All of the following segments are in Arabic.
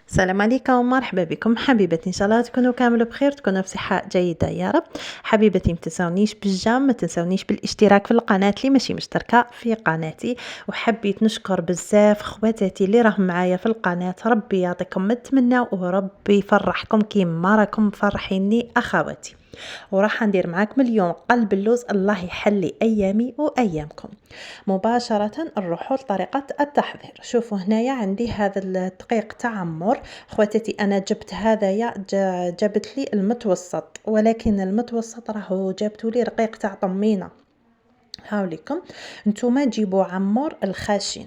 السلام عليكم، مرحبا بكم حبيبتي، ان شاء الله تكونوا كامل بخير، تكونوا بصحه جيده يا رب. حبيبتي ما تنسونيش بالجام، ما تنسونيش بالاشتراك في القناه اللي ماشي مشتركه في قناتي. وحبيت نشكر بزاف خواتاتي اللي راهم معايا في القناه، ربي يعطيكم نتمنى وربي يفرحكم كيما راكم مفرحيني اخواتي. وراح ندير معاكم اليوم قلب اللوز، الله يحلي ايامي وايامكم. مباشرة نروحوا لطريقة التحضير. شوفوا هنايا عندي هذا الدقيق تعمر خواتاتي، انا جبت هذايا جابت لي المتوسط، ولكن المتوسط راهو جابتوا لي رقيق تاع طمينه. هاوليكم نتوما جيبوا عمور الخاشن،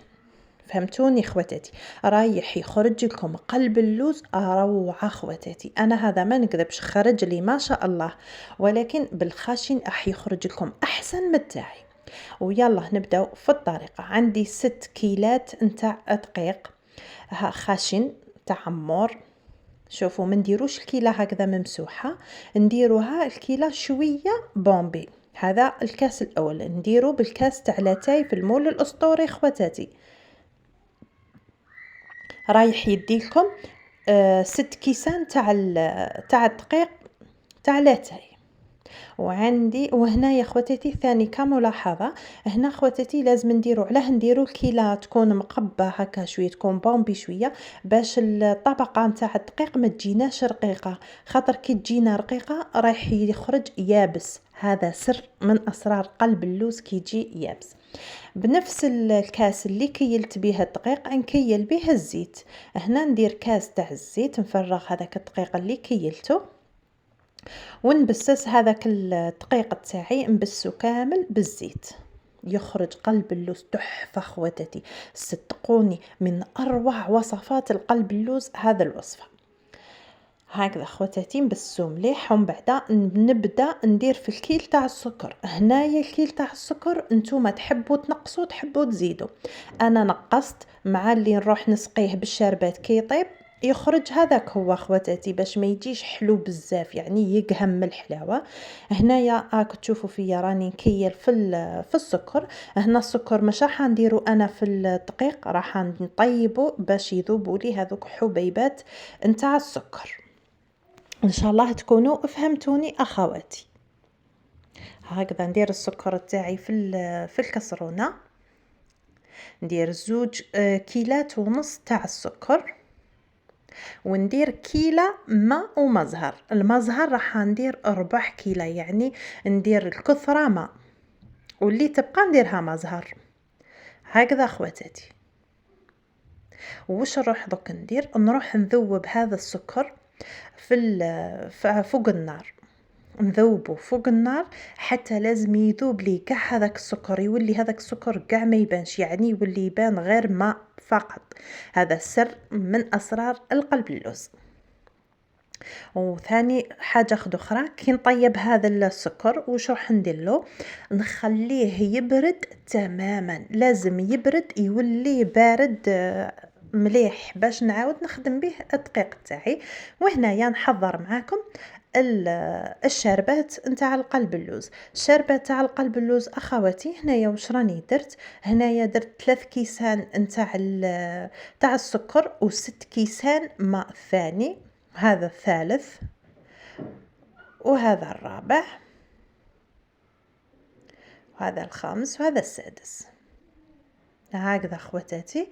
فهمتوني خواتاتي؟ رايح يخرج لكم قلب اللوز روعه خواتاتي. انا هذا ما نكذبش خرج لي ما شاء الله، ولكن بالخاشن راح يخرج لكم احسن من تاعي. ويلا نبداو في الطريقه. عندي 6 كيلات نتاع دقيق خاشن تاع عمور. شوفوا ما نديروش الكيله هكذا ممسوحه، نديروها الكيله شويه بومبي. هذا الكاس الاول نديرو بالكاس تاع لاتاي في المول الاسطوري خواتاتي. رايح يديلكم 6 كيسان تاع الدقيق تاع لاتاي. وعندي وهنا يا خواتاتي ثاني كملاحظه، هنا خواتاتي لازم نديرو علاه نديرو الكيله تكون مقبه هكا شويه، تكون بومبي شويه باش الطبقه نتاع الدقيق ما تجيناش رقيقه، خاطر كي تجينا رقيقه رايح يخرج يابس. هذا سر من اسرار قلب اللوز كي يجي يابس. بنفس الكاس اللي كيلت بيه الدقيق نكيل بيه الزيت. هنا ندير كاس تاع الزيت، نفرغ هذاك الدقيق اللي كيلته ونبسس هذاك الدقيق تاعي، نبسو كامل بالزيت. يخرج قلب اللوز تحفه خواتاتي، صدقوني من اروع وصفات القلب اللوز هذا الوصفه. هكذا خواتاتي نبسو مليح، ومن بعد نبدا ندير في الكيل تاع السكر. هنايا الكيل تاع السكر نتوما تحبوا تنقصوا تحبوا تزيدوا، انا نقصت مع اللي نروح نسقيه بالشربات كي يطيب يخرج هذاك هو خواتاتي، باش ما يجيش حلو بزاف يعني يقهم من الحلاوه. هنايا راكم تشوفوا فيا راني نكيل في السكر. هنا السكر مش راح نديرو انا في الدقيق، راح نطيبه باش يذوبوا لي هذوك حبيبات نتاع السكر. ان شاء الله تكونوا فهمتوني اخواتي. هكذا ندير السكر تاعي في الكسرونه، ندير 2.5 كيلات تاع السكر، وندير كيلة ماء ومزهر. المزهر راح ندير 4 كيلة، يعني ندير الكثرة ماء واللي تبقى نديرها مزهر. هكذا اخواتاتي. وش نروح دوك ندير، نروح نذوب هذا السكر فوق النار، نذوبه فوق النار حتى لازم يذوب لي كاع هذاك السكر، يولي هذاك السكر كاع ما يبانش، يعني يولي يبان غير ماء فقط. هذا سر من اسرار القلب اللوز. وثاني حاجه اخرى، كي نطيب هذا السكر وش راح ندير له، نخليه يبرد تماما، لازم يبرد يولي بارد مليح باش نعاود نخدم به الدقيق تاعي. وهنايا نحضر معاكم الشربات نتاع القلب اللوز. الشربات تاع القلب اللوز اخواتي، هنايا واش راني درت، هنايا درت 3 كيسان تاع السكر و6 كيسان ماء ثاني، هذا الثالث وهذا الرابع وهذا الخامس وهذا السادس. هكذا اخواتاتي،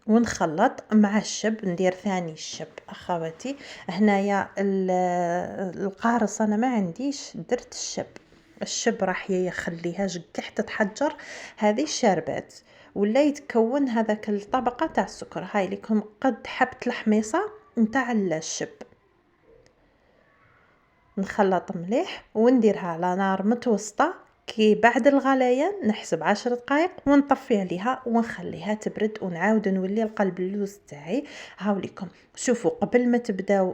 ونخلط مع الشب، ندير ثاني الشب اخواتي. هنايا القارص انا ما عنديش، درت الشب راح يخليها كح تتحجر هذه الشربات، ولا يتكون هذاك الطبقه تاع السكر. هاي لكم قد حبه الحميصه نتاع الشب. نخلط مليح ونديرها على نار متوسطه، كي بعد الغليان نحسب 10 دقائق ونطفي عليها ونخليها تبرد، ونعاود نولي القلب اللوز تاعي. هاوليكم شوفوا، قبل ما تبداو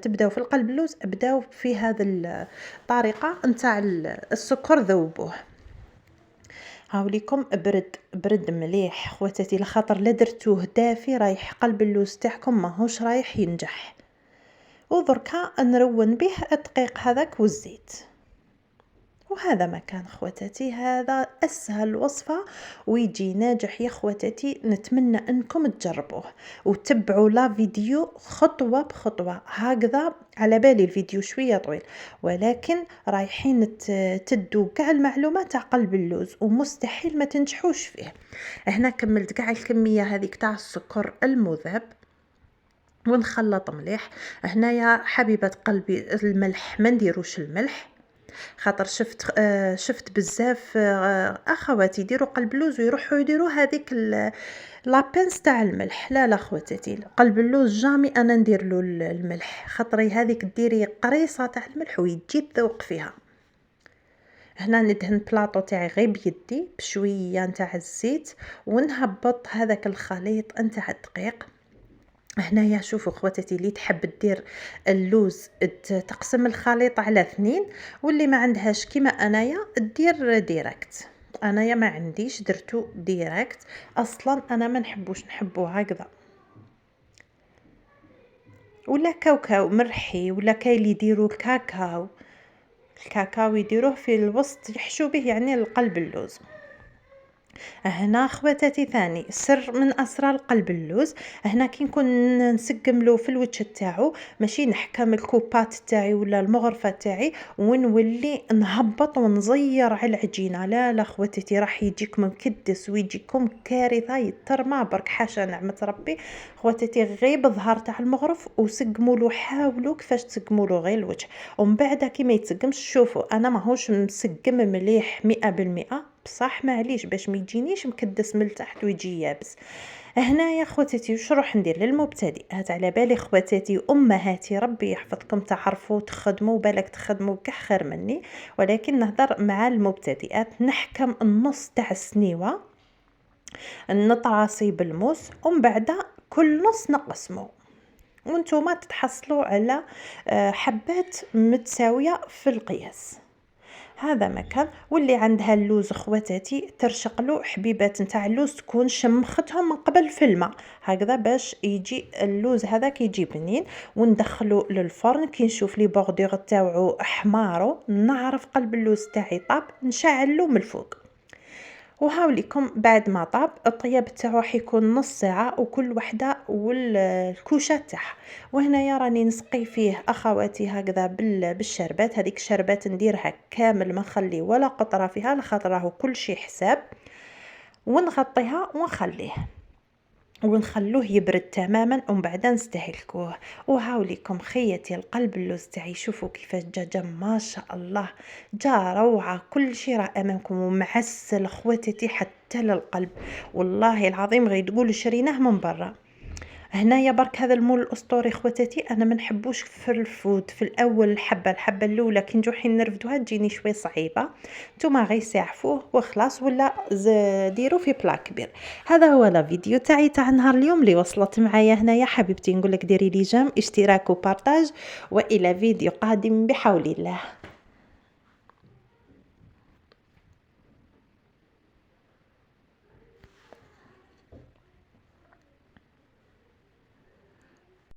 تبداو في القلب اللوز، ابداو في هذا الطريقه نتاع السكر، ذوبوه. هاوليكم برد مليح خواتاتي، لخاطر لا درتوه دافي رايح قلب اللوز تاعكم ماهوش رايح ينجح. ودركا نرون به الدقيق هذاك والزيت، وهذا ما كان خواتاتي، هذا أسهل وصفة ويجي ناجح يا خواتاتي. نتمنى أنكم تجربوه وتتبعوا لا فيديو خطوة بخطوة هكذا. على بالي الفيديو شوية طويل، ولكن رايحين تدوا كاع المعلومات تاع قلب اللوز ومستحيل ما تنجحوش فيه. هنا كملت كاع الكمية هذيك تاع السكر المذاب ونخلط مليح. هنايا حبيبة قلبي الملح ما نديروش الملح، خاطر شفت بزاف اخواتي يديروا قلب اللوز ويروحوا يديروا هذيك لابنس تاع الملح. لا خواتاتي، قلب اللوز جامي انا ندير له الملح، خاطري هذيك ديري قريصه تاع الملح ويجي الذوق فيها. هنا ندهن بلاطو تاعي غير بيدي بشويه نتاع الزيت ونهبط هذاك الخليط نتاع الدقيق. هنايا شوفوا خواتاتي، اللي تحب دير اللوز تقسم الخليط على 2، واللي ما عندهاش كيما انايا دير ديريكت. انايا ما عنديش درتو ديريكت، اصلا انا ما نحبو هكذا. ولا كاوكاو مرحي، ولا كاين اللي يديروا الكاكاو يديروه في الوسط يحشو به يعني القلب اللوز. هنا خواتاتي ثاني سر من اسرار قلب اللوز، هنا كي نكون نسقملو في الوجه تاعو ماشي نحكم الكوبات تاعي ولا المغرفه تاعي ونولي نهبط ونزير على العجينه. لا خواتاتي، راح يجيكم مكدس ويجيكم كارثه يترمى برك، حاشا نعمه ربي. خواتاتي غير بظهر تاع المغرف وسقمولو، حاولوا كيفاش تسقمولو غير الوجه ومن بعد كي ما يتسقمش. شوفوا انا ماهوش مسقم مليح 100%، بصح معليش باش ما يجينيش مكدس من التحت ويجي يابس. هنايا خواتاتي واش نروح ندير للمبتدئات؟ على بالي خواتاتي امهاتي ربي يحفظكم تعرفوا تخدموا، بالك تخدموا كاع خير مني، ولكن نهضر مع المبتدئات. نحكم النص تاع السنيوه نطراسي بالموس ومن بعد كل نص نقسمه وانتوما تتحصلوا على حبات متساويه في القياس. هذا مكان. واللي عندها اللوز خواتاتي ترشق له حبيبات نتاع اللوز تكون شمختهم من قبل في الماء هكذا باش يجي اللوز هذاك يجي بنين. وندخلو للفرن كي نشوف لي بوردور تاعو احمارو نعرف قلب اللوز تاعي طاب، نشعلو من الفوق. وهاوليكم بعد ما طاب الطياب تاعو حيكون نص ساعه وكل وحده والكوشه تاعها. وهنايا راني نسقي فيه اخواتي هكذا بالشربات. هذيك الشربات نديرها كامل ما نخلي ولا قطره فيها لخاطر راهو كل شيء حساب. ونغطيها ونخليه ونخلوه يبرد تماما ومن بعد نستهلكوه. وهاوليكم خيتي القلب اللوز تاعي، شوفوا كيفاش جا ما شاء الله، جا روعه. كل شيء راه امامكم ومعسل خواتتي حتى للقلب، والله العظيم غير تقول شريناه من برا. هنايا برك هذا المول الاسطوري خواتاتي، انا ما نحبوش في الفود في الاول. الحبه الاولى كي نجو حين نرفدوها تجيني شوي صعيبه، نتوما غير ساعفوه وخلاص ولا ديروا في بلا كبير. هذا هو لا فيديو تاعي تاع نهار اليوم اللي وصلت معايا هنايا. حبيبتي نقول لك ديري لي جيم اشتراك وبارطاج، والى فيديو قادم بحول الله.